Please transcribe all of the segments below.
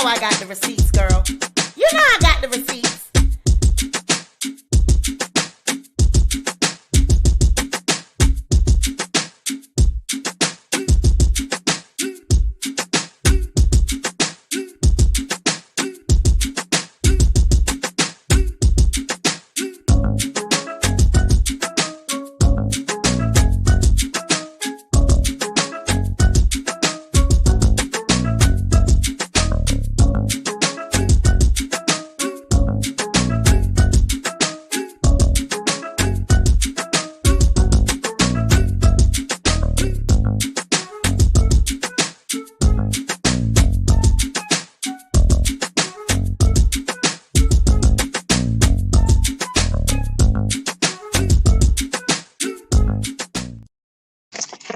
know I got the receipts, girl. You know I got the receipts.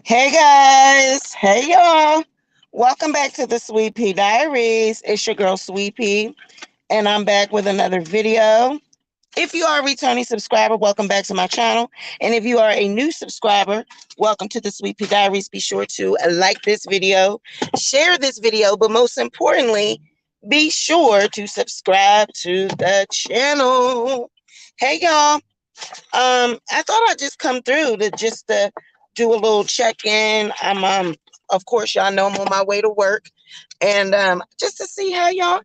Hey guys, hey y'all. Welcome back to the Sweet Pea Diaries. It's your girl Sweet Pea, and I'm back with another video. If you are a returning subscriber, welcome back to my channel. And if you are a new subscriber, welcome to the Sweet Pea Diaries. Be sure to like this video, share this video, but most importantly, be sure to subscribe to the channel. Hey y'all. I thought I'd just come through to do a little check-in. Of course, y'all know I'm on my way to work, and just to see how y'all.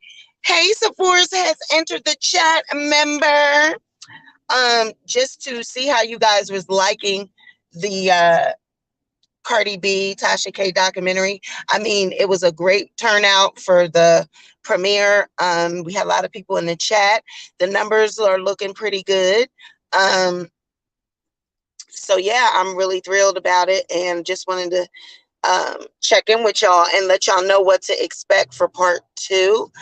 Hey, Sephora's has entered the chat, member. Just to see how you guys was liking the Cardi B, Tasha K documentary. I mean, it was a great turnout for the premiere. We had a lot of people in the chat. The numbers are looking pretty good. So yeah, I'm really thrilled about it, and just wanted to check in with y'all and let y'all know what to expect for part two.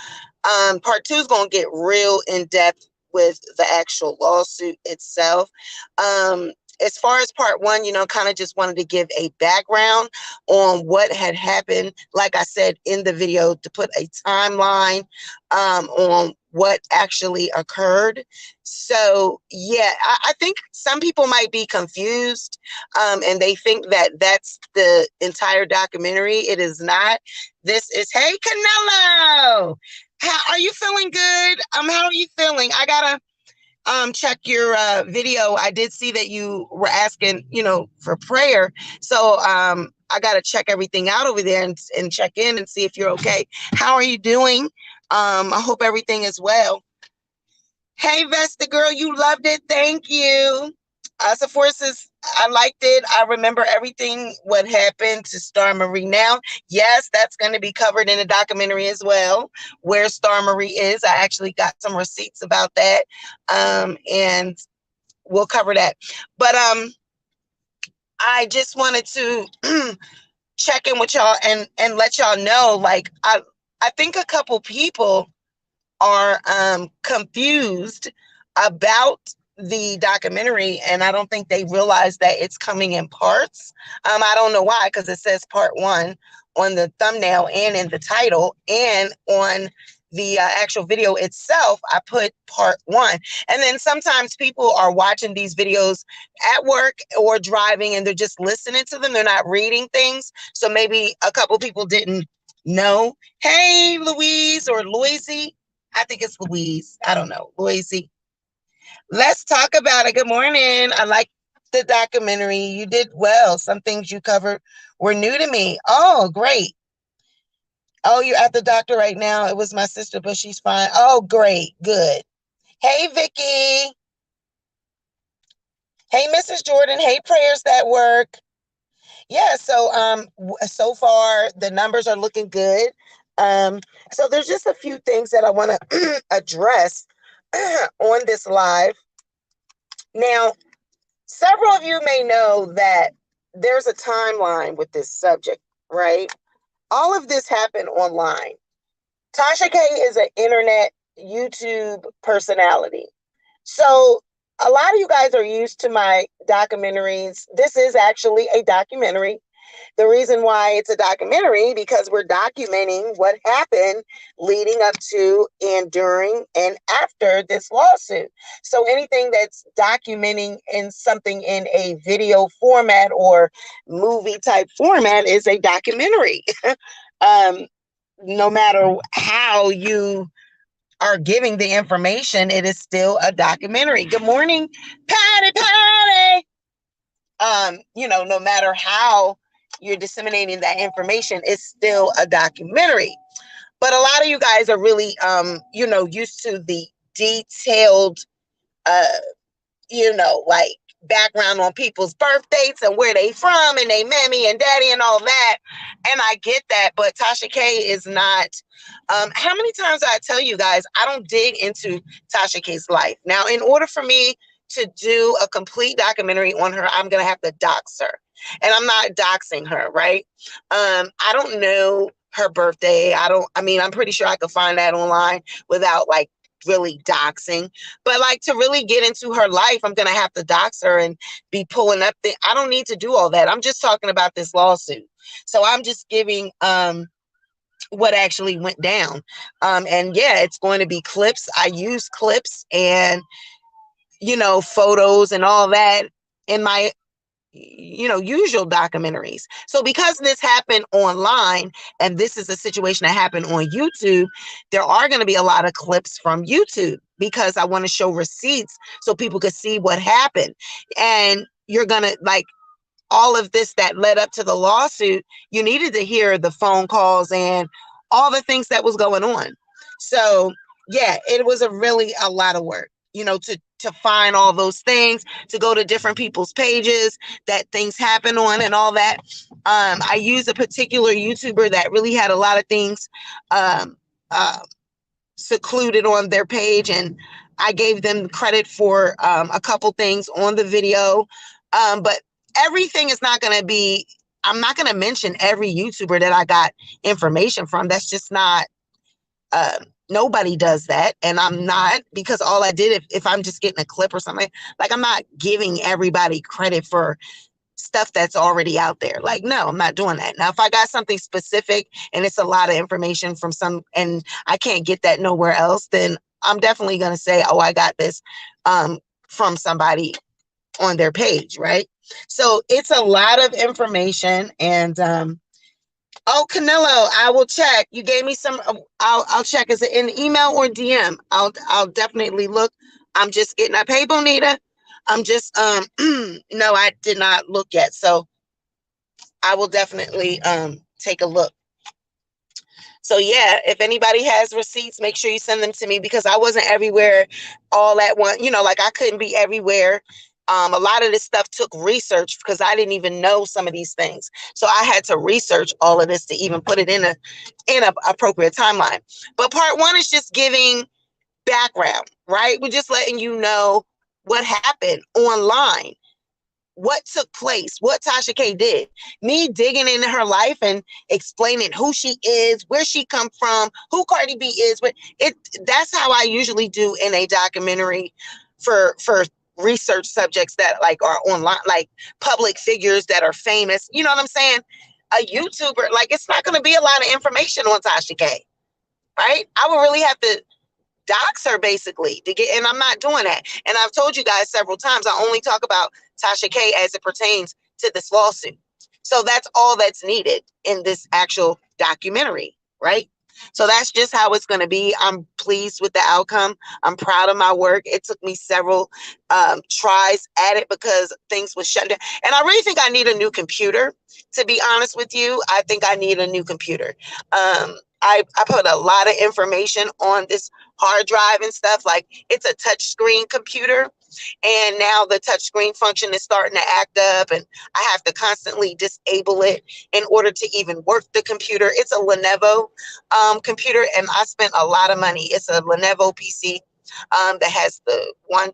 Part two is going to get real in depth with the actual lawsuit itself. As far as part one, kind of just wanted to give a background on what had happened. Like I said in the video, to put a timeline on what actually occurred. So yeah, I think some people might be confused, and they think that that's the entire documentary. It is not. This is, hey Canelo, how are you feeling? Good. How are you feeling? I gotta check your video. I did see that you were asking, for prayer. So I gotta check everything out over there and check in and see if you're okay. How are you doing? I hope everything is well. Hey Vesta girl, you loved it. Thank you. Sephora says, I liked it. I remember everything what happened to Star Marie. Now, yes, that's going to be covered in the documentary as well, where Star Marie is. I actually got some receipts about that, and we'll cover that. But I just wanted to check in with y'all and let y'all know, like, I think a couple people are confused about the documentary, and I don't think they realize that it's coming in parts. I don't know why, because it says part one on the thumbnail and in the title, and on the actual video itself, I put part one. And then sometimes people are watching these videos at work or driving, and they're just listening to them. They're not reading things. So maybe a couple people didn't know. Hey, Louise or Louise. I think it's Louise. I don't know. Louise. Let's talk about it. Good morning. I like the documentary. You did well. Some things you covered were new to me. Oh, great. Oh, you're at the doctor right now. It was my sister, but she's fine. Oh, great. Good. Hey, Vicky. Hey, Mrs. Jordan. Hey, Prayers That Work. Yeah, so far the numbers are looking good. So there's just a few things that I want to address on this live. Now, several of you may know that there's a timeline with this subject, right? All of this happened online. Tasha K is an internet YouTube personality. So a lot of you guys are used to my documentaries. This is actually a documentary. The reason why it's a documentary, because we're documenting what happened leading up to and during and after this lawsuit. So anything that's documenting in something in a video format or movie type format is a documentary. no matter how you are giving the information, it is still a documentary. Good morning, Patty Patty. No matter how you're disseminating that information, it's still a documentary. But a lot of you guys are really used to the detailed uh like background on people's birth dates and where they from and they mammy and daddy and all that. And I get that, but Tasha K is not. How many times I tell you guys, I don't dig into Tasha K's life. Now, in order for me to do a complete documentary on her, I'm gonna have to dox her. And I'm not doxing her, right? I don't know her birthday. I'm pretty sure I could find that online without like really doxing. But like to really get into her life, I'm gonna have to dox her and be pulling up I don't need to do all that. I'm just talking about this lawsuit. So I'm just giving what actually went down. And yeah, it's going to be clips. I use clips and photos and all that in my usual documentaries. So because this happened online and this is a situation that happened on YouTube, there are going to be a lot of clips from YouTube because I want to show receipts so people could see what happened. And you're going to like all of this that led up to the lawsuit, you needed to hear the phone calls and all the things that was going on. So yeah, it was a lot of work, to find all those things, to go to different people's pages that things happen on and all that. I used a particular YouTuber that really had a lot of things um, uh, secluded on their page, and I gave them credit for a couple things on the video. But everything is not going to be, I'm not going to mention every YouTuber that I got information from. That's just not, nobody does that. And I'm not, because all I did, if I'm just getting a clip or something, like I'm not giving everybody credit for stuff that's already out there. Like, no, I'm not doing that. Now, if I got something specific and it's a lot of information from and I can't get that nowhere else, then I'm definitely going to say, oh, I got this from somebody on their page, right? So it's a lot of information. And oh, Canelo, I will check. You gave me some. I'll check. Is it in email or DM? I'll definitely look. I'm just getting up. Hey, Bonita. I'm just no, I did not look yet. So I will definitely take a look. So yeah, if anybody has receipts, make sure you send them to me because I wasn't everywhere all at once. Like I couldn't be everywhere. A lot of this stuff took research because I didn't even know some of these things. So I had to research all of this to even put it in a appropriate timeline. But part one is just giving background, right? We're just letting you know what happened online, what took place, what Tasha K did. Me digging into her life and explaining who she is, where she come from, who Cardi B is. But that's how I usually do in a documentary for research subjects that like are online, like public figures that are famous. You know what I'm saying? A YouTuber, like it's not going to be a lot of information on Tasha K, right? I would really have to dox her basically to get, and I'm not doing that. And I've told you guys several times, I only talk about Tasha K as it pertains to this lawsuit. So that's all that's needed in this actual documentary, right? So that's just how it's going to be. I'm pleased with the outcome. I'm proud of my work. It took me several tries at it because things were shut down. And I really think I need a new computer, to be honest with you. I think I need a new computer. I put a lot of information on this hard drive and stuff. Like it's a touch screen computer. And now the touch screen function is starting to act up and I have to constantly disable it in order to even work the computer. It's a Lenovo computer and I spent a lot of money. It's a Lenovo PC that has the 1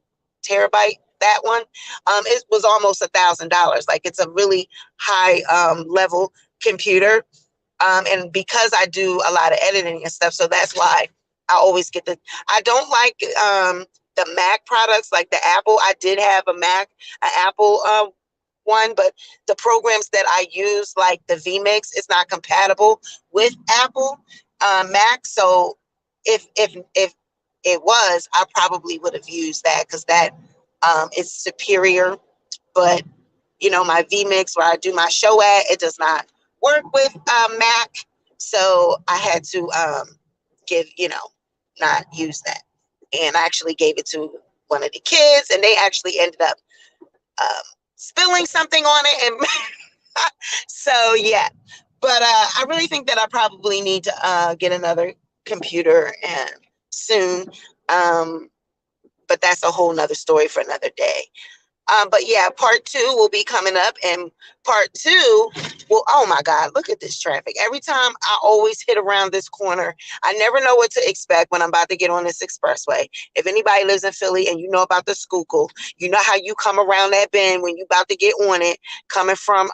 terabyte. That one, it was almost $1,000. Like it's a really high level computer. And because I do a lot of editing and stuff, so that's why I always get I don't like the Mac products like the Apple. I did have an Apple one, but the programs that I use, like the vMix, is not compatible with Apple Mac. So if it was, I probably would have used that because that is superior. But my vMix where I do my show at, it does not work with Mac. So I had to give, not use that. And I actually gave it to one of the kids, and they actually ended up um, spilling something on it. And so, yeah. But I really think that I probably need to get another computer and soon. Um, but that's a whole nother story for another day. But yeah, part two will be coming up, and part two will, oh my God, look at this traffic. Every time I always hit around this corner, I never know what to expect when I'm about to get on this expressway. If anybody lives in Philly and you know about the Schuylkill, you know how you come around that bend when you about to get on it, coming from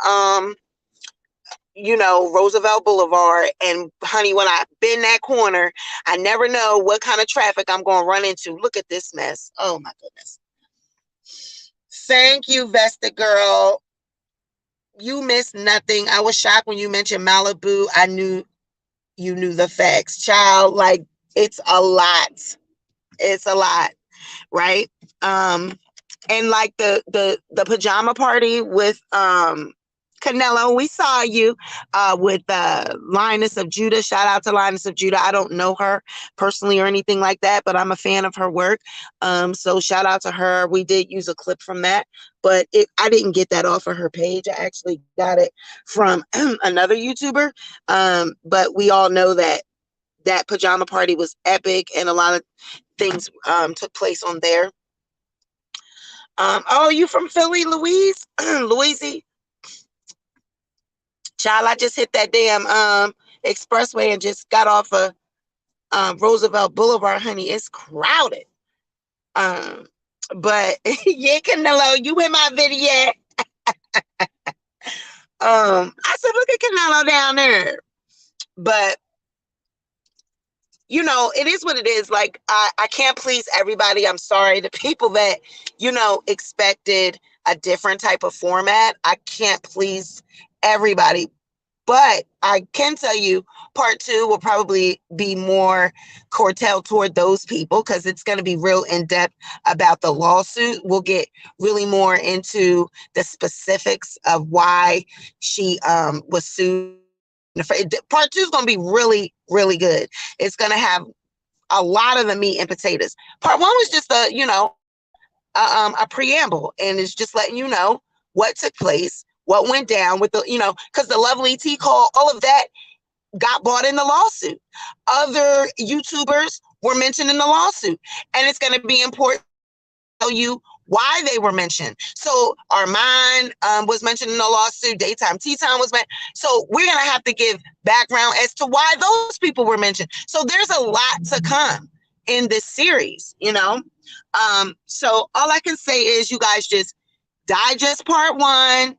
Roosevelt Boulevard. And honey, when I bend that corner, I never know what kind of traffic I'm going to run into. Look at this mess. Oh my goodness. Thank you, Vesta girl. You missed nothing. I was shocked when you mentioned Malibu. I knew you knew the facts, child. Like, it's a lot. It's a lot, right? And like the pajama party with Canelo, we saw you with Linus of Judah. Shout out to Linus of Judah. I don't know her personally or anything like that, but I'm a fan of her work. So shout out to her. We did use a clip from that, but I didn't get that off of her page. I actually got it from another YouTuber. But we all know that pajama party was epic, and a lot of things took place on there. Oh, you from Philly, Louise? Louise? Child, I just hit that damn expressway and just got off of Roosevelt Boulevard, honey. It's crowded. But yeah, Canelo, you in my video. I said, look at Canelo down there. But it is what it is. Like, I can't please everybody. I'm sorry. The people that, expected a different type of format, I can't please everybody. But I can tell you part two will probably be more curtailed toward those people, because it's going to be real in depth about the lawsuit. We'll get really more into the specifics of why she was sued. Part two is going to be really, really good. It's going to have a lot of the meat and potatoes. Part one was just a preamble, and it's just letting you know what took place, what went down with because the lovely T call, all of that got bought in the lawsuit. Other YouTubers were mentioned in the lawsuit, and it's going to be important to tell you why they were mentioned. So Armand was mentioned in the lawsuit. Daytime Tea Time was mentioned. So we're going to have to give background as to why those people were mentioned. So there's a lot to come in this series, So all I can say is, you guys just digest part one,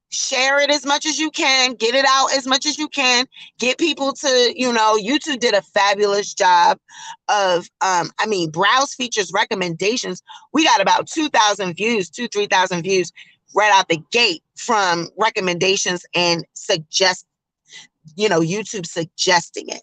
share it as much as you can, get it out as much as you can, get people to, YouTube did a fabulous job of, browse features recommendations. We got about 2,000 views, 3,000 views right out the gate from recommendations and YouTube suggesting it.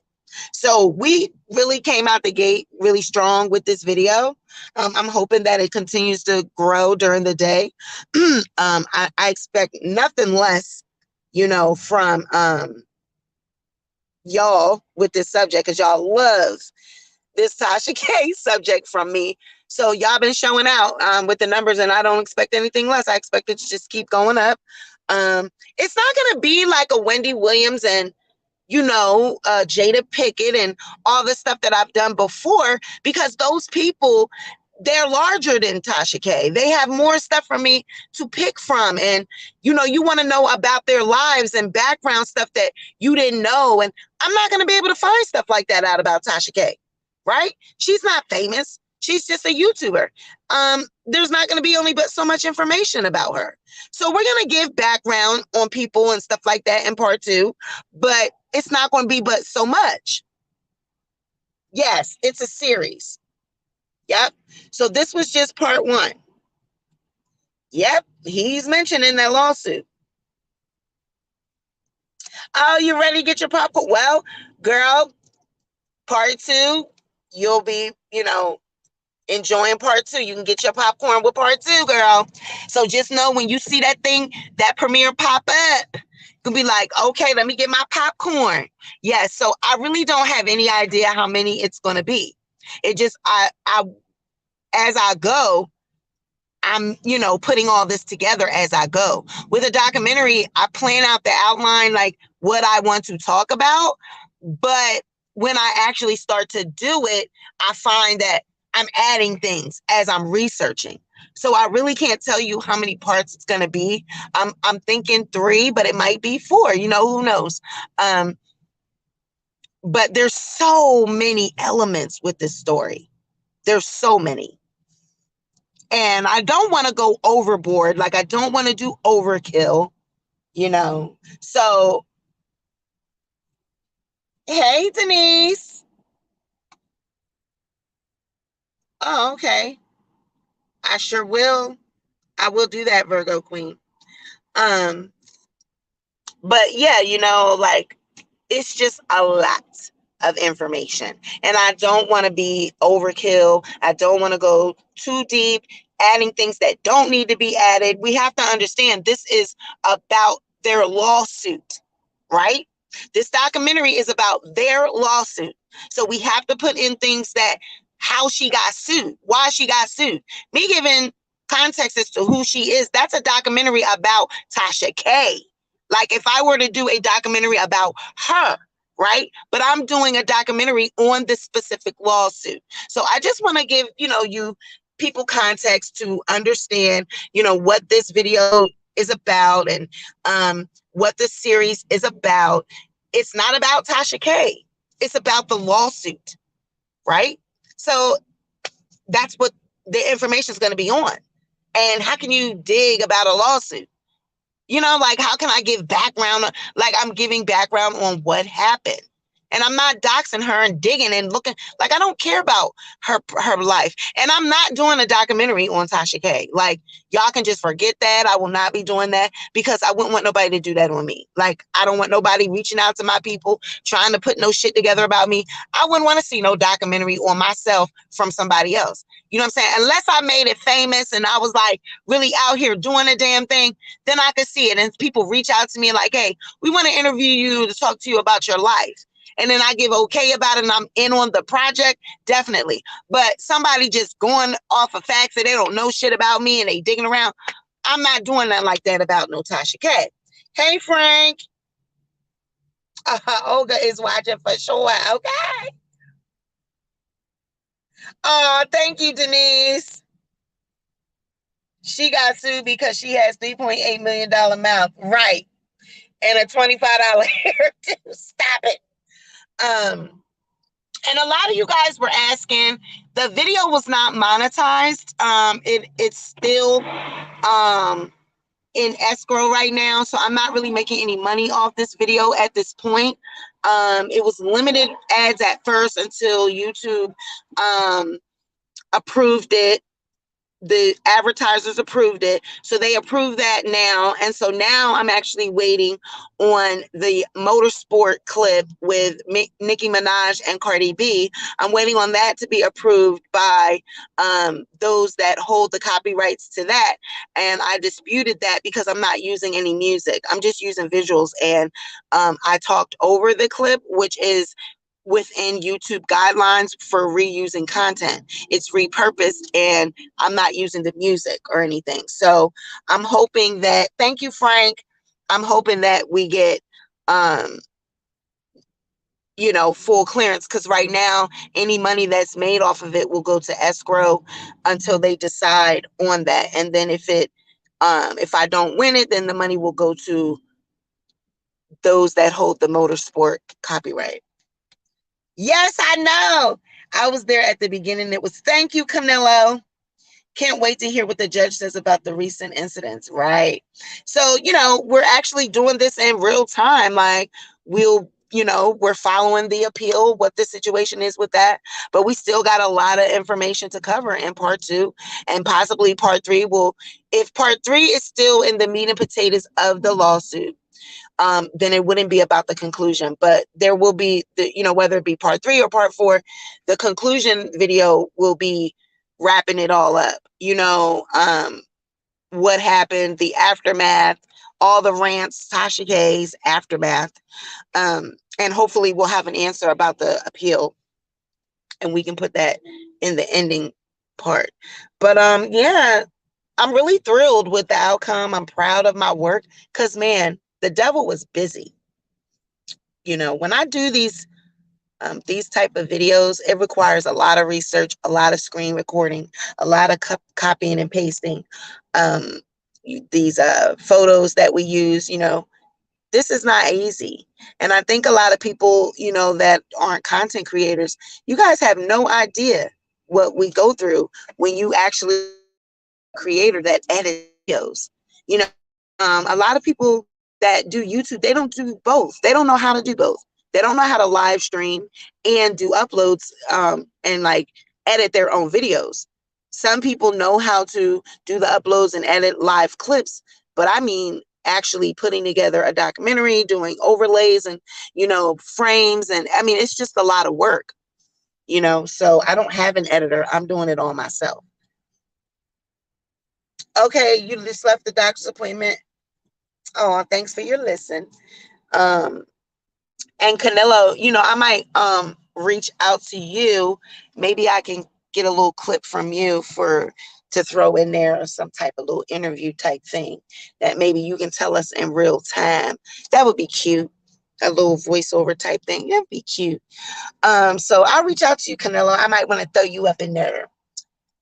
So we really came out the gate really strong with this video. I'm hoping that it continues to grow during the day. I expect nothing less, from y'all with this subject, because y'all love this Tasha K subject from me. So y'all been showing out with the numbers, and I don't expect anything less. I expect it to just keep going up. It's not going to be like a Wendy Williams and Jada Pickett and all the stuff that I've done before, because those people, they're larger than Tasha K. They have more stuff for me to pick from. And, you want to know about their lives and background stuff that you didn't know. And I'm not going to be able to find stuff like that out about Tasha K, right? She's not famous. She's just a YouTuber. There's not going to be only but so much information about her. So we're going to give background on people and stuff like that in part two, but it's not going to be but so much. Yes, it's a series. Yep. So this was just part one. Yep. He's mentioned in that lawsuit. Oh, you ready to get your popcorn? Well, girl, part two, you'll be, enjoying part two. You can get your popcorn with part two, girl. So just know, when you see that thing, that premiere pop up, Could be like, okay, let me get my popcorn. Yes. So I really don't have any idea how many it's going to be. It just, as I go, I'm, putting all this together as I go. With a documentary, I plan out the outline, like what I want to talk about. But when I actually start to do it, I find that I'm adding things as I'm researching. So I really can't tell you how many parts it's going to be. I'm thinking 3, but it might be 4. Who knows? But there's so many elements with this story. There's so many. And I don't want to go overboard. Like, I don't want to do overkill, So, hey, Denise. Oh, okay. I sure will. I will do that, Virgo Queen. But yeah, like, it's just a lot of information. And I don't want to be overkill. I don't want to go too deep, adding things that don't need to be added. We have to understand this is about their lawsuit, right? This documentary is about their lawsuit. So we have to put in things that how she got sued, why she got sued. Me giving context as to who she is, that's a documentary about Tasha K. Like if I were to do a documentary about her, right? But I'm doing a documentary on this specific lawsuit. So I just want to give, you people context to understand, what this video is about and what this series is about. It's not about Tasha K. It's about the lawsuit, right? So that's what the information is going to be on. And how can you dig about a lawsuit? Like, how can I give background? Like, I'm giving background on what happened. And I'm not doxing her and digging and looking. Like, I don't care about her life. And I'm not doing a documentary on Tasha K. Like, y'all can just forget that. I will not be doing that because I wouldn't want nobody to do that on me. Like, I don't want nobody reaching out to my people, trying to put no shit together about me. I wouldn't want to see no documentary on myself from somebody else. You know what I'm saying? Unless I made it famous and I was like really out here doing a damn thing, then I could see it. And people reach out to me like, hey, we want to interview you to talk to you about your life. And then I give okay about it and I'm in on the project, definitely. But somebody just going off of facts that they don't know shit about me and they digging around, I'm not doing nothing like that about no Tasha K. Hey, Frank. Olga is watching for sure. Okay. Oh, thank you, Denise. She got sued because she has $3.8 million mouth. Right. And a $25 hairdo. Stop it. And a lot of you guys were asking, the video was not monetized. It's still in escrow right now. So I'm not really making any money off this video at this point. It was limited ads at first until YouTube approved it. The advertisers approved it. So they approved that now. And so now I'm actually waiting on the motorsport clip with Nicki Minaj and Cardi B. I'm waiting on that to be approved by those that hold the copyrights to that. And I disputed that because I'm not using any music. I'm just using visuals. And I talked over the clip, which is within YouTube guidelines for reusing content. It's repurposed and I'm not using the music or anything. So I'm hoping that, thank you, Frank. I'm hoping that we get, full clearance, because right now, any money that's made off of it will go to escrow until they decide on that. And then if I don't win it, then the money will go to those that hold the motorsport copyright. Yes, I know. I was there at the beginning. It was, thank you, Camilo. Can't wait to hear what the judge says about the recent incidents. Right. So, we're actually doing this in real time. Like we're following the appeal, what the situation is with that. But we still got a lot of information to cover in part 2 and possibly part 3 if part 3 is still in the meat and potatoes of the lawsuit. Then it wouldn't be about the conclusion, but there will be whether it be part 3 or part 4, the conclusion video will be wrapping it all up, what happened, the aftermath, all the rants, Tasha K's aftermath. And hopefully we'll have an answer about the appeal, and we can put that in the ending part. But yeah, I'm really thrilled with the outcome. I'm proud of my work because, man, the devil was busy. You know, when I do these type of videos, it requires a lot of research, a lot of screen recording, a lot of copying and pasting. Um, these photos that we use, you know, this is not easy. And I think a lot of people, you know, that aren't content creators, you guys have no idea what we go through when you actually creator that edits videos. You know, a lot of people that do YouTube, they don't do both. They don't know how to do both. They don't know how to live stream and do uploads and like edit their own videos. Some people know how to do the uploads and edit live clips, but I mean, actually putting together a documentary, doing overlays and, you know, frames. And I mean, it's just a lot of work, you know, so I don't have an editor. I'm doing it all myself. Okay, you just left the doctor's appointment. Oh, thanks for your listen. Um, and Canelo, you know, I might reach out to you. Maybe I can get a little clip from you for to throw in there, or some type of little interview type thing that maybe you can tell us in real time. That would be cute. A little voiceover type thing. That'd be cute. So I'll reach out to you, Canelo. I might want to throw you up in there.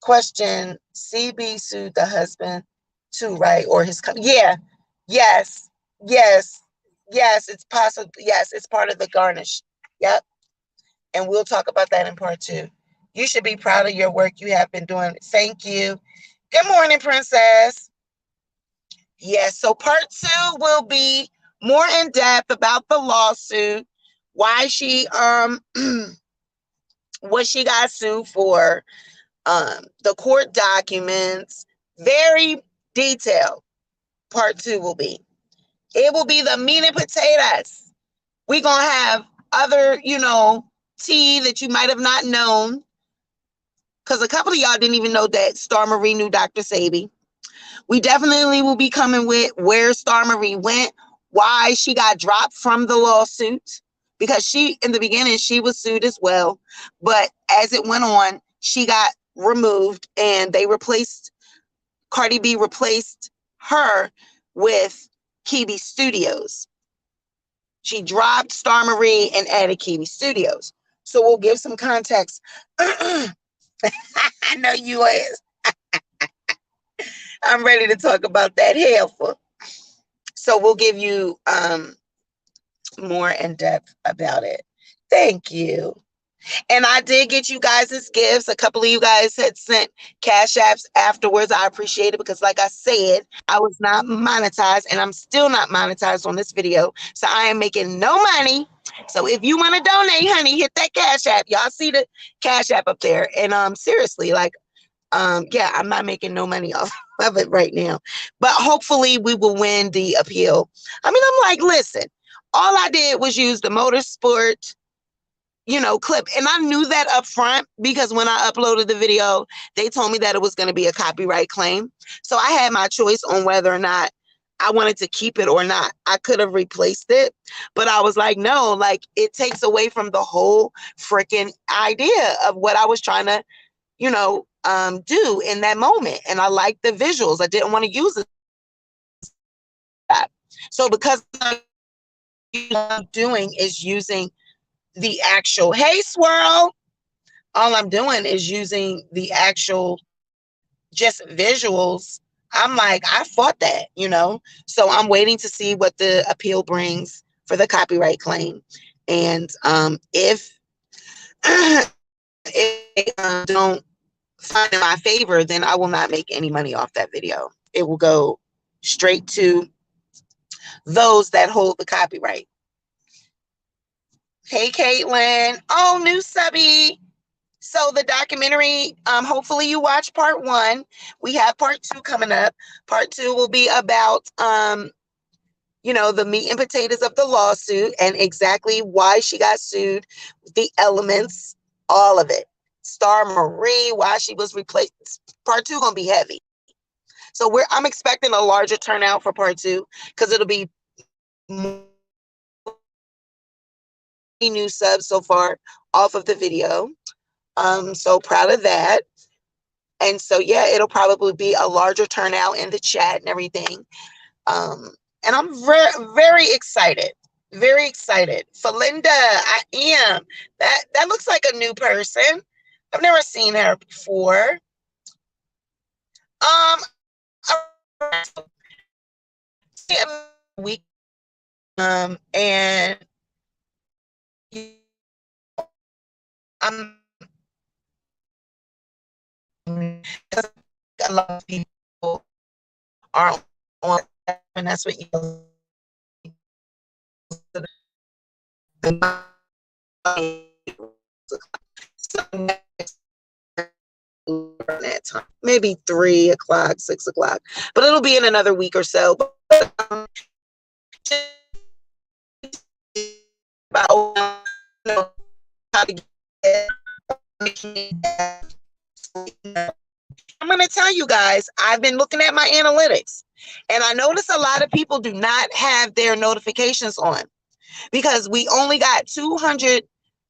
Question: CB sued the husband too, right? Or his yeah, yes, yes, yes. It's possible. Yes, it's part of the garnish. Yep. And we'll talk about that in part 2. You should be proud of your work you have been doing. Thank you. Good morning, Princess. Yes. So part 2 will be more in depth about the lawsuit, why she what she got sued for, the court documents, very detailed. Part 2 will be. It will be the meat and potatoes. We're going to have other, you know, tea that you might have not known, because a couple of y'all didn't even know that Star Marie knew Dr. Sabi. We definitely will be coming with where Star Marie went, why she got dropped from the lawsuit, because she, in the beginning, she was sued as well. But as it went on, she got removed and they replaced, Cardi B replaced her with Kibi Studios. She dropped Star Marie and added Kibi Studios. So we'll give some context. I know you is. I'm ready to talk about that helpful. So we'll give you more in depth about it. Thank you. And I did get you guys' gifts. A couple of you guys had sent cash apps afterwards. I appreciate it because, like I said, I was not monetized and I'm still not monetized on this video. So I am making no money. So if you want to donate, honey, hit that cash app. Y'all see the cash app up there. And seriously, like, yeah, I'm not making no money off of it right now. But hopefully we will win the appeal. I mean, I'm like, listen, all I did was use the motorsport, you know, clip. And I knew that up front because when I uploaded the video, they told me that it was going to be a copyright claim. So I had my choice on whether or not I wanted to keep it or not. I could have replaced it, but I was like, no, like it takes away from the whole freaking idea of what I was trying to, you know, do in that moment. And I liked the visuals. I didn't want to use it. So because I'm doing is using the actual, hey swirl, all I'm doing is using the actual just visuals. I'm like, I fought that, you know. So I'm waiting to see what the appeal brings for the copyright claim. And if if don't find in my favor, then I will not make any money off that video. It will go straight to those that hold the copyright. Hey, Caitlin. Oh, new subby. So the documentary, hopefully you watch part 1. We have part 2 coming up. Part 2 will be about, you know, the meat and potatoes of the lawsuit and exactly why she got sued, the elements, all of it. Star Marie, why she was replaced. Part 2 gonna be heavy. So I'm expecting a larger turnout for part 2 because it'll be new subs so far off of the video. So proud of that. And so yeah, it'll probably be a larger turnout in the chat and everything. Um, and I'm very, very excited. Very excited. Felinda, I am. That looks like a new person. I've never seen her before. A week. And I'm a lot of people are on, and that's what you that time, maybe 3 o'clock, 6 o'clock, but it'll be in another week or so. About how to get, I'm going to tell you guys, I've been looking at my analytics and I notice a lot of people do not have their notifications on because we only got 200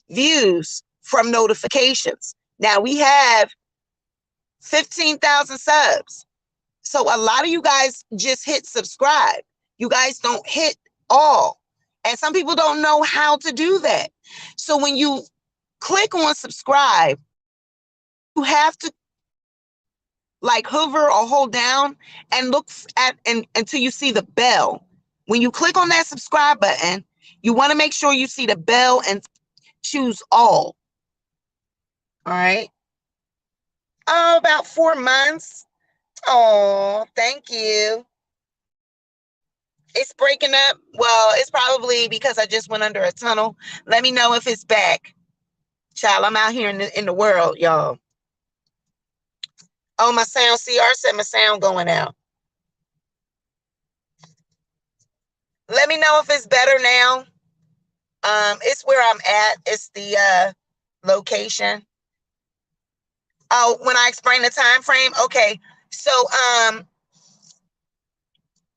views from notifications. Now we have 15,000 subs. So a lot of you guys just hit subscribe. You guys don't hit all. And some people don't know how to do that. So when you click on subscribe, you have to like hover or hold down and look at and until you see the bell. When you click on that subscribe button, you want to make sure you see the bell and choose all. All right. Oh, about 4 months. Oh, thank you. It's breaking up. Well, it's probably because I just went under a tunnel. Let me know if it's back. Child, I'm out here in the world, y'all. Oh, my sound. CR said my sound going out. Let me know if it's better now. It's where I'm at. It's the location. Oh, when I explain the time frame. Okay. So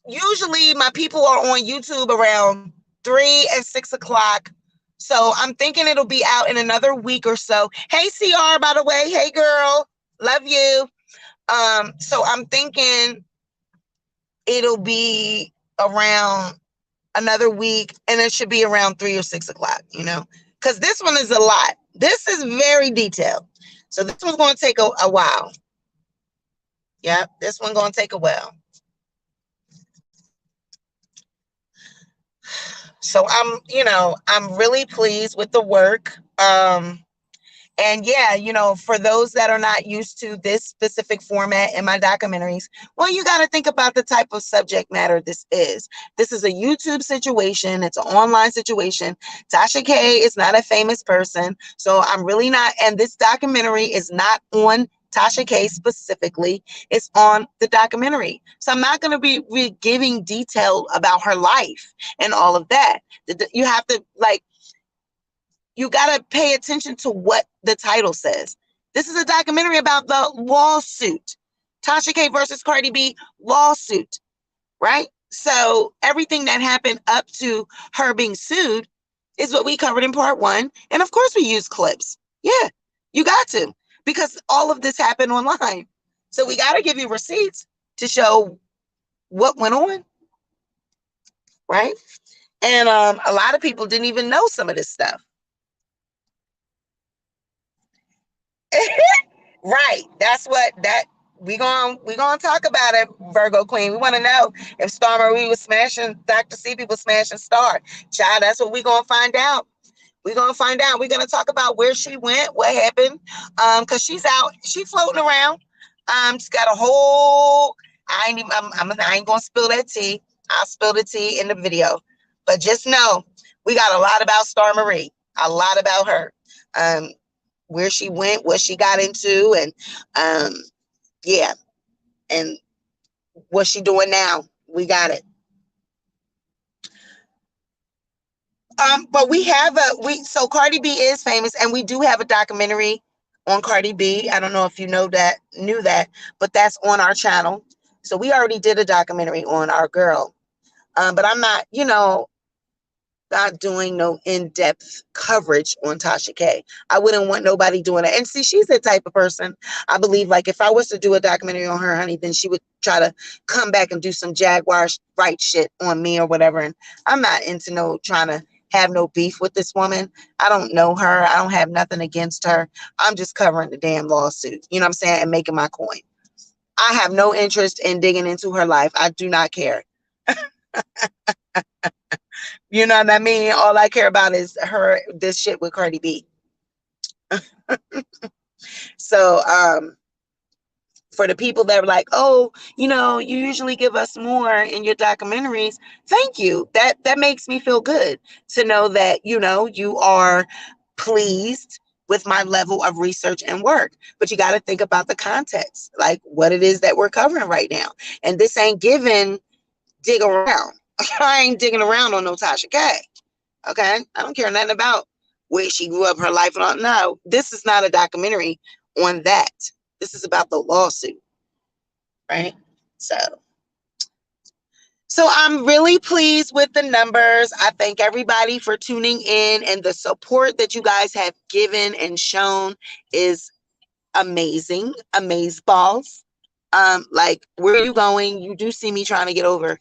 usually my people are on YouTube around 3 and 6 o'clock. So I'm thinking it'll be out in another week or so. Hey, CR, by the way. Hey, girl. Love you. So I'm thinking it'll be around another week and it should be around 3 or 6 o'clock, you know, because this one is a lot. This is very detailed. So this one's going to take a while. Yep, this one's going to take a while. So I'm really pleased with the work. And yeah, for those that are not used to this specific format in my documentaries, well, you got to think about the type of subject matter this is. This is a YouTube situation. It's an online situation. Tasha K is not a famous person. So I'm really not. And this documentary is not on Tasha K specifically. It's on the documentary. So I'm not going to be giving detail about her life and all of that. You have to you got to pay attention to what the title says. This is a documentary about the lawsuit. Tasha K versus Cardi B lawsuit, right? So everything that happened up to her being sued is what we covered in part 1. And of course we use clips. Yeah, you got to, because all of this happened online. So we got to give you receipts to show what went on, right? And a lot of people didn't even know some of this stuff. Right. That's what we gonna talk about it, Virgo Queen. We want to know if Star Marie was smashing Dr. CP was smashing Star. Child, that's what we gonna find out. We're gonna find out. We're gonna talk about where she went, what happened. Because she's out, she floating around. She's got a whole I ain't gonna spill that tea. I'll spill the tea in the video. But just know we got a lot about Star Marie, a lot about her. Where she went, what she got into, and yeah, and what she doing now. We got it. But so Cardi B is famous, and we do have a documentary on Cardi B. I don't know if you knew that, but that's on our channel. So we already did a documentary on our girl. But I'm not, not doing no in-depth coverage on Tasha K. I wouldn't want nobody doing it. And see, she's the type of person, I believe, like if I was to do a documentary on her, honey, then she would try to come back and do some Jaguar right shit on me or whatever. And I'm not into no trying to have no beef with this woman. I don't know her. I don't have nothing against her. I'm just covering the damn lawsuit. You know what I'm saying? And making my coin. I have no interest in digging into her life. I do not care. You know what I mean? All I care about is this shit with Cardi B. So, for the people that are like, oh, you usually give us more in your documentaries. Thank you. That makes me feel good to know that, you are pleased with my level of research and work. But you got to think about the context, like what it is that we're covering right now. And this ain't giving dig around. I ain't digging around on no Tasha K. Okay? I don't care nothing about where she grew up, her life. And all. No, this is not a documentary on that. This is about the lawsuit, right? So I'm really pleased with the numbers. I thank everybody for tuning in, and the support that you guys have given and shown is amazing. Amazeballs. Like, where are you going? You do see me trying to get over.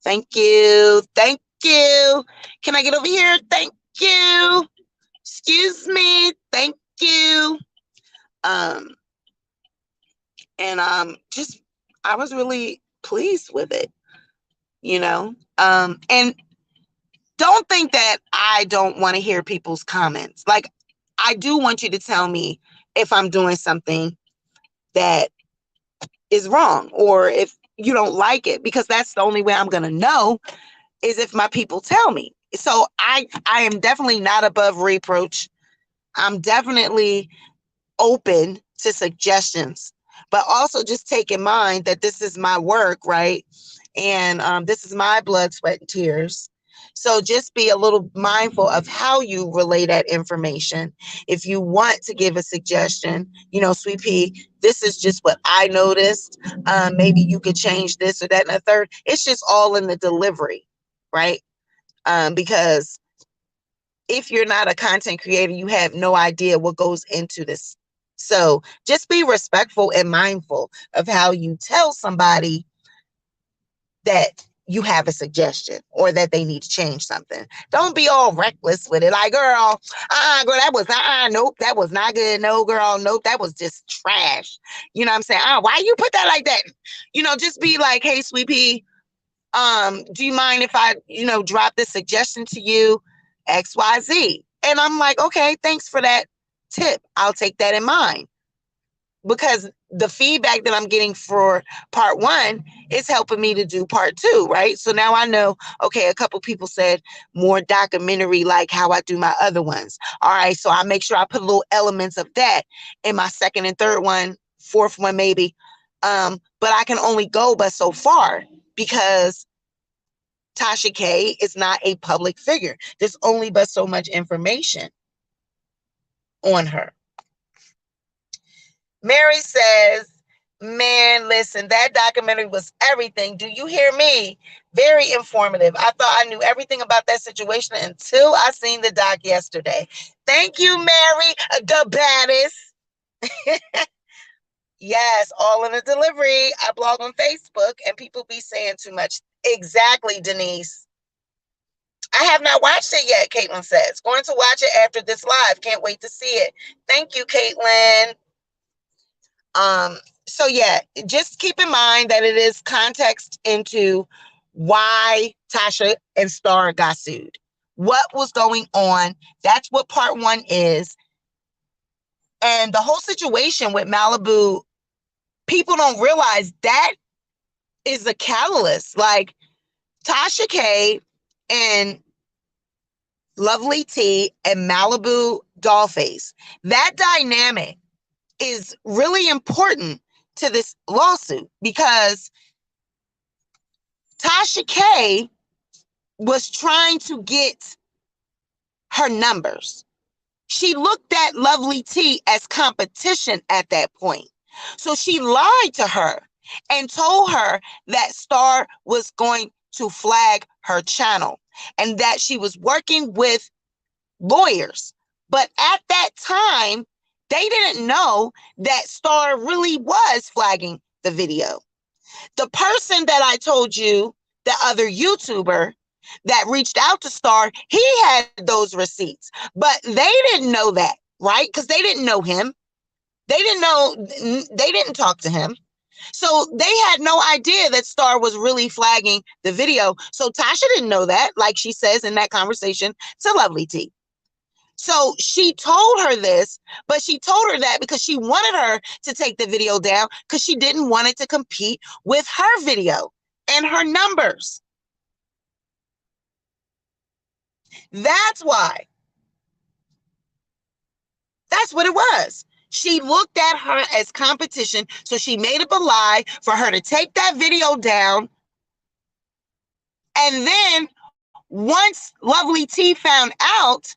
Thank you. Thank you. Can I get over here? Thank you. Excuse me. Thank you. And I was really pleased with it, and don't think that I don't want to hear people's comments. Like, I do want you to tell me if I'm doing something that is wrong or if you don't like it, because that's the only way I'm going to know is if my people tell me. So I am definitely not above reproach. I'm definitely open to suggestions, but also just take in mind that this is my work, right? And this is my blood, sweat, and tears. So just be a little mindful of how you relay that information. If you want to give a suggestion, Sweet Pea, this is just what I noticed. Maybe you could change this or that and a third. It's just all in the delivery, right? Because if you're not a content creator, you have no idea what goes into this. So just be respectful and mindful of how you tell somebody that you have a suggestion or that they need to change something. Don't be all reckless with it. Like, girl, girl, that was, nope, that was not good. No, girl, nope, that was just trash. You know what I'm saying? Why you put that like that? Just be like, hey, Sweet Pea, do you mind if I, drop this suggestion to you, XYZ? And I'm like, okay, thanks for that tip. I'll take that in mind. Because the feedback that I'm getting for part 1 is helping me to do part 2, right? So now I know, okay, a couple people said more documentary like how I do my other ones. All right, so I make sure I put little elements of that in my second and third one, fourth one maybe. But I can only go but so far because Tasha K is not a public figure. There's only but so much information on her. Mary says, man, listen, that documentary was everything. Do you hear me? Very informative. I thought I knew everything about that situation until I seen the doc yesterday. Thank you, Mary, the baddest. Yes, all in the delivery. I blog on Facebook and people be saying too much. Exactly, Denise. I have not watched it yet, Caitlin says. Going to watch it after this live. Can't wait to see it. Thank you, Caitlin. So yeah, just keep in mind that it is context into why Tasha and Star got sued. What was going on? That's what part 1 is. And the whole situation with Malibu, people don't realize that is the catalyst. Like, Tasha K and Lovely T and Malibu Dollface, that dynamic is really important to this lawsuit because Tasha K was trying to get her numbers. She looked at Lovely T as competition at that point. So she lied to her and told her that Star was going to flag her channel and that she was working with lawyers. But at that time, they didn't know that Star really was flagging the video. The person that I told you, the other YouTuber that reached out to Star, he had those receipts, but they didn't know that, right? Because they didn't know him. They didn't know, they didn't talk to him. So they had no idea that Star was really flagging the video. So Tasha didn't know that, like she says in that conversation to Lovely T. So she told her this, but she told her that because she wanted her to take the video down because she didn't want it to compete with her video and her numbers. That's why. That's what it was. She looked at her as competition, so she made up a lie for her to take that video down. And then once Lovely T found out,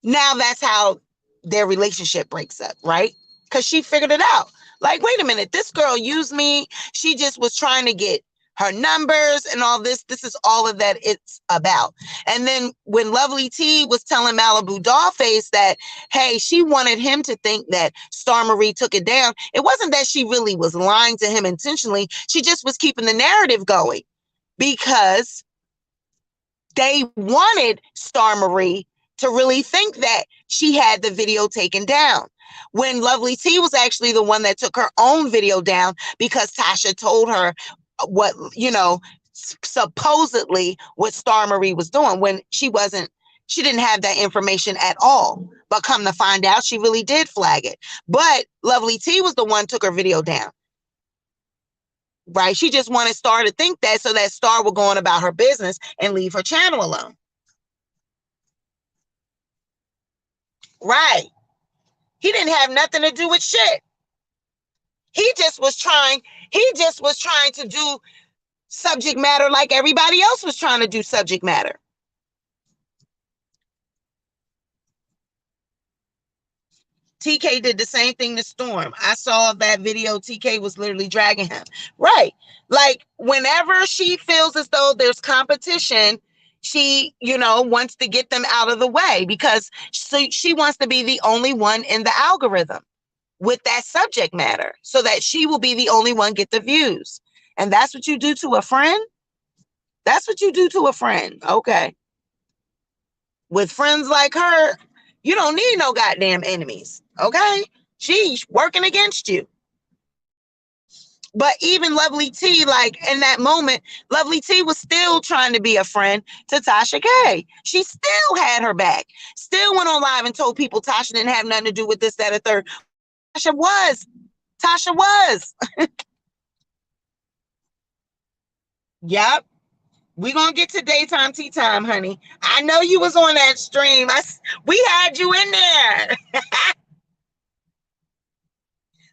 now that's how their relationship breaks up, right? Because she figured it out. Like, wait a minute, this girl used me. She just was trying to get her numbers and all this. This is all of that it's about. And then when Lovely T was telling Malibu Dollface that, hey, she wanted him to think that Star Marie took it down, it wasn't that she really was lying to him intentionally. She just was keeping the narrative going because they wanted Star Marie to really think that she had the video taken down, when Lovely T was actually the one that took her own video down because Tasha told her what, supposedly what Star Marie was doing when she didn't have that information at all. But come to find out, she really did flag it. But Lovely T was the one took her video down. Right? She just wanted Star to think that so that Star would go on about her business and leave her channel alone. Right. He didn't have nothing to do with shit. He just was trying to do subject matter like everybody else was trying to do subject matter. TK did the same thing to Storm. I saw that video. TK was literally dragging him. Right. Like whenever she feels as though there's competition, she, wants to get them out of the way because she wants to be the only one in the algorithm with that subject matter so that she will be the only one get the views. And that's what you do to a friend? That's what you do to a friend. Okay. With friends like her, you don't need no goddamn enemies. Okay. She's working against you. But even Lovely T, like in that moment, Lovely T was still trying to be a friend to Tasha K. She still had her back. Still went on live and told people Tasha didn't have nothing to do with this, that, or third. Tasha was. Yep. We gonna get to daytime tea time, honey. I know you was on that stream. We had you in there.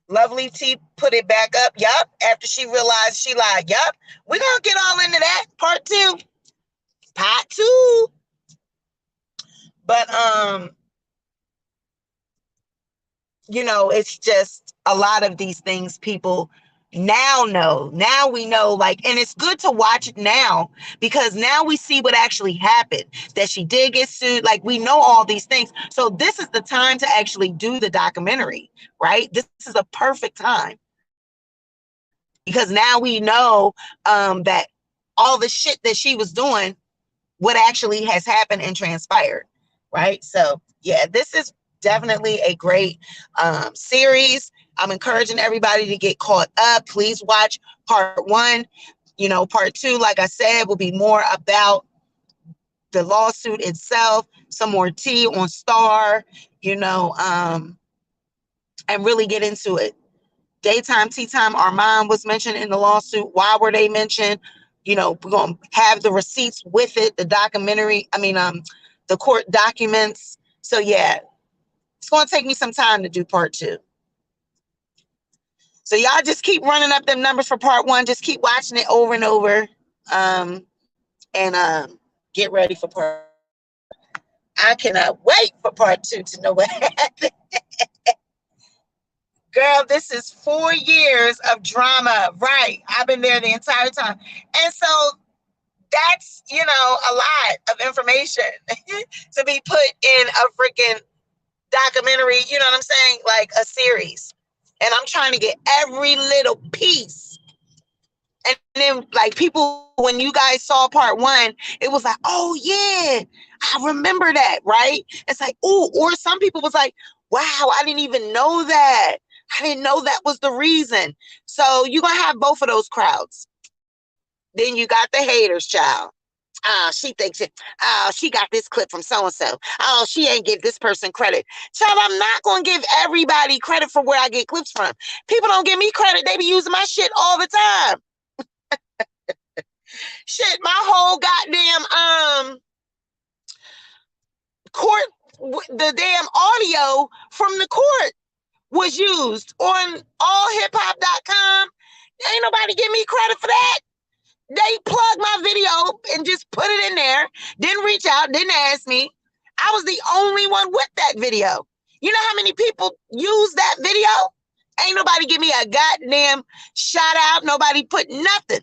Lovely T put it back up. Yup. After she realized she lied. Yup. We're gonna get all into that. Part two. But it's just a lot of these things people now know. Now we know, like, and it's good to watch it now because now we see what actually happened, that she did get sued. Like, we know all these things. So this is the time to actually do the documentary, right? This is a perfect time because now we know that all the shit that she was doing, what actually has happened and transpired, right? So yeah, this is definitely a great series. I'm encouraging everybody to get caught up. Please watch part one. Part two, like I said, will be more about the lawsuit itself, some more tea on Star, and really get into it. Daytime, tea time, Armand was mentioned in the lawsuit. Why were they mentioned? We're going to have the receipts with it, the documentary, the court documents. So yeah, it's going to take me some time to do part two. So y'all just keep running up them numbers for part one. Just keep watching it over and over. And get ready for part. I cannot wait for part two to know what happened. Girl, this is 4 years of drama. Right. I've been there the entire time. And so that's, a lot of information to be put in a freaking documentary, you know what I'm saying? Like a series. And I'm trying to get every little piece. And then, like, people, when you guys saw part one, it was like, oh, yeah, I remember that, right? It's like, oh, or some people was like, wow, I didn't even know that. I didn't know that was the reason. So you're going to have both of those crowds. Then you got the haters, child. Oh, she thinks it. Oh, she got this clip from so-and-so. Oh, she ain't give this person credit. Child, I'm not going to give everybody credit for where I get clips from. People don't give me credit. They be using my shit all the time. Shit, my whole goddamn court, the damn audio from the court was used on allhiphop.com. Ain't nobody give me credit for that. They plugged my video and just put it in there. Didn't reach out, didn't ask me. I was the only one with that video. You know how many people use that video? Ain't nobody give me a goddamn shout out. Nobody put nothing.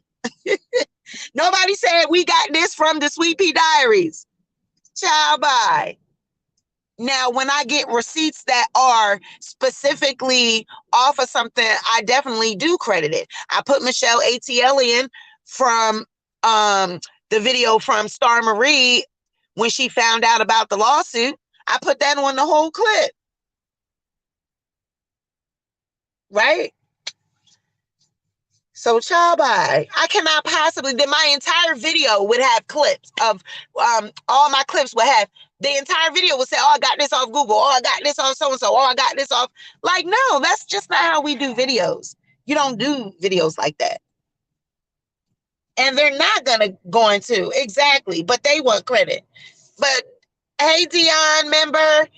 Nobody said we got this from the Sweet Pea Diaries. Ciao, bye. Now, when I get receipts that are specifically off of something, I definitely do credit it. I put Michelle ATL in from the video from Star Marie when she found out about the lawsuit. I put that on the whole clip. Right? So, child, bye. I cannot possibly, then my entire video would have clips of, all my clips would have, the entire video would say, oh, I got this off Google. Oh, I got this off so-and-so. Oh, I got this off. Like, no, that's just not how we do videos. You don't do videos like that. And they're not going to. Exactly. But they want credit. But, hey, Dion, member,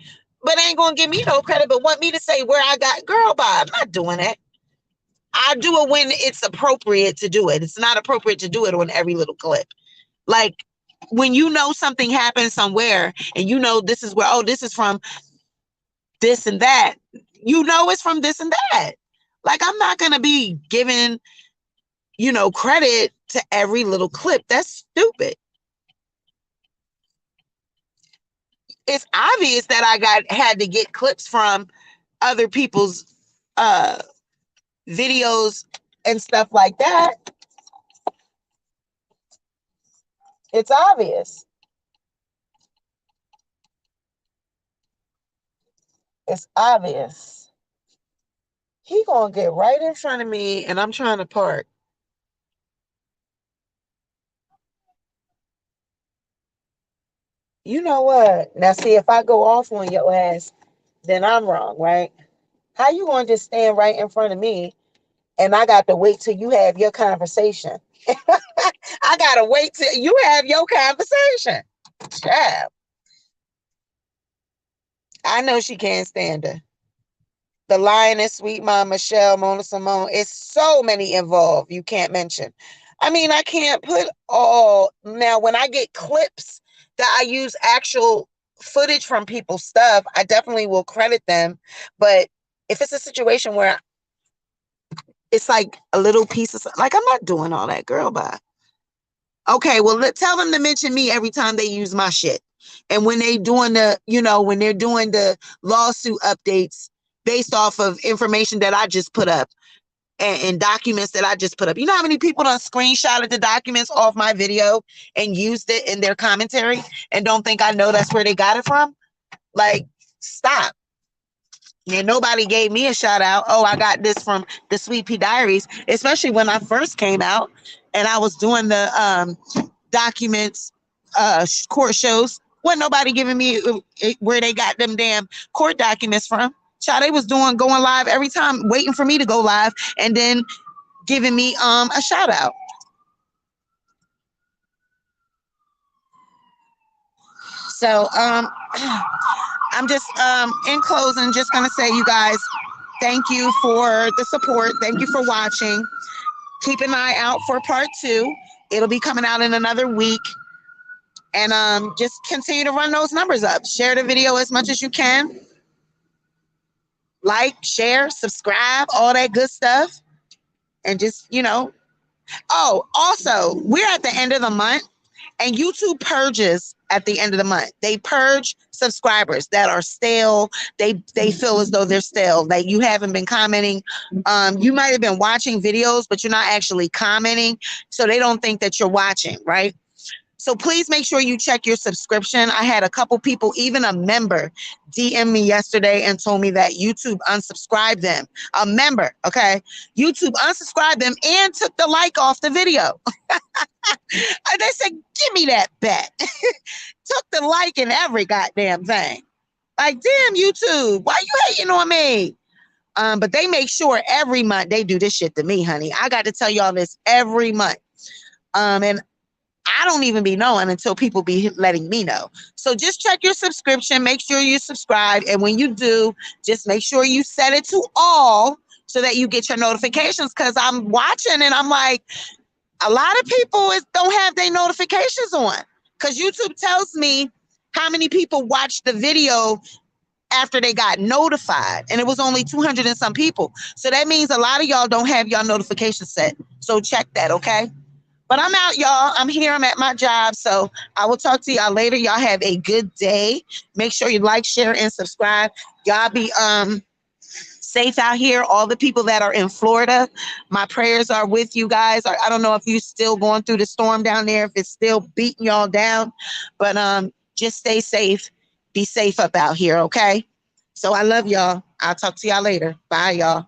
but ain't going to give me no credit, but want me to say where I got, girl, bye. I'm not doing that. I do it when it's appropriate to do it. It's not appropriate to do it on every little clip. Like when you know something happened somewhere and you know this is where, oh, this is from this and that. You know it's from this and that. Like I'm not going to be giving, credit to every little clip. That's stupid. It's obvious that I had to get clips from other people's videos and stuff like that. It's obvious. It's obvious. He gonna get right in front of me and I'm trying to park. You know what? Now see, if I go off on your ass, then I'm wrong, right? How you gonna just stand right in front of me and I got to wait till you have your conversation? I gotta wait till you have your conversation. Chap. I know she can't stand her. The Lioness, Sweet Mom, Michelle, Mona Simone. It's so many involved you can't mention. I mean, I can't put all. Now, when I get clips that I use actual footage from people's stuff, I definitely will credit them. But if it's a situation where it's like a little piece of, like, I'm not doing all that, girl, bye. Okay, well, tell them to mention me every time they use my shit. And when they doing when they're doing the lawsuit updates based off of information that I just put up and documents that I just put up. You know how many people done screenshotted the documents off my video and used it in their commentary and don't think I know that's where they got it from? Like, stop. And nobody gave me a shout out. Oh, I got this from the Sweet Pea Diaries, especially when I first came out and I was doing the documents, court shows. Wasn't nobody giving me where they got them damn court documents from. Child, they was going live every time, waiting for me to go live and then giving me a shout out. So I'm just in closing, just gonna say, you guys, thank you for the support. Thank you for watching. Keep an eye out for part 2. It'll be coming out in another week. And just continue to run those numbers up. Share the video as much as you can. like, share, subscribe, all that good stuff. And just, oh, also, we're at the end of the month. And YouTube purges at the end of the month. They purge subscribers that are stale. They feel as though they're stale. Like you haven't been commenting. You might have been watching videos, but you're not actually commenting. So they don't think that you're watching, right? So please make sure you check your subscription. I had a couple people, even a member, DM me yesterday and told me that YouTube unsubscribed them. A member, okay? YouTube unsubscribed them and took the like off the video. And they said, give me that bet. Took the like in every goddamn thing. Like, damn, YouTube, why you hating on me? But they make sure every month they do this shit to me, honey. I got to tell y'all this every month. And I don't even be knowing until people be letting me know. So just check your subscription. Make sure you subscribe. And when you do, just make sure you set it to all so that you get your notifications. Because I'm watching and I'm like, a lot of people don't have their notifications on because YouTube tells me how many people watched the video after they got notified. And it was only 200 and some people. So that means a lot of y'all don't have y'all notifications set. So check that, okay? But I'm out, y'all. I'm here. I'm at my job. So I will talk to y'all later. Y'all have a good day. Make sure you like, share, and subscribe. Y'all be safe out here. All the people that are in Florida, my prayers are with you guys. I don't know if you're still going through the storm down there, if it's still beating y'all down, but just stay safe. Be safe up out here, okay? So I love y'all. I'll talk to y'all later. Bye, y'all.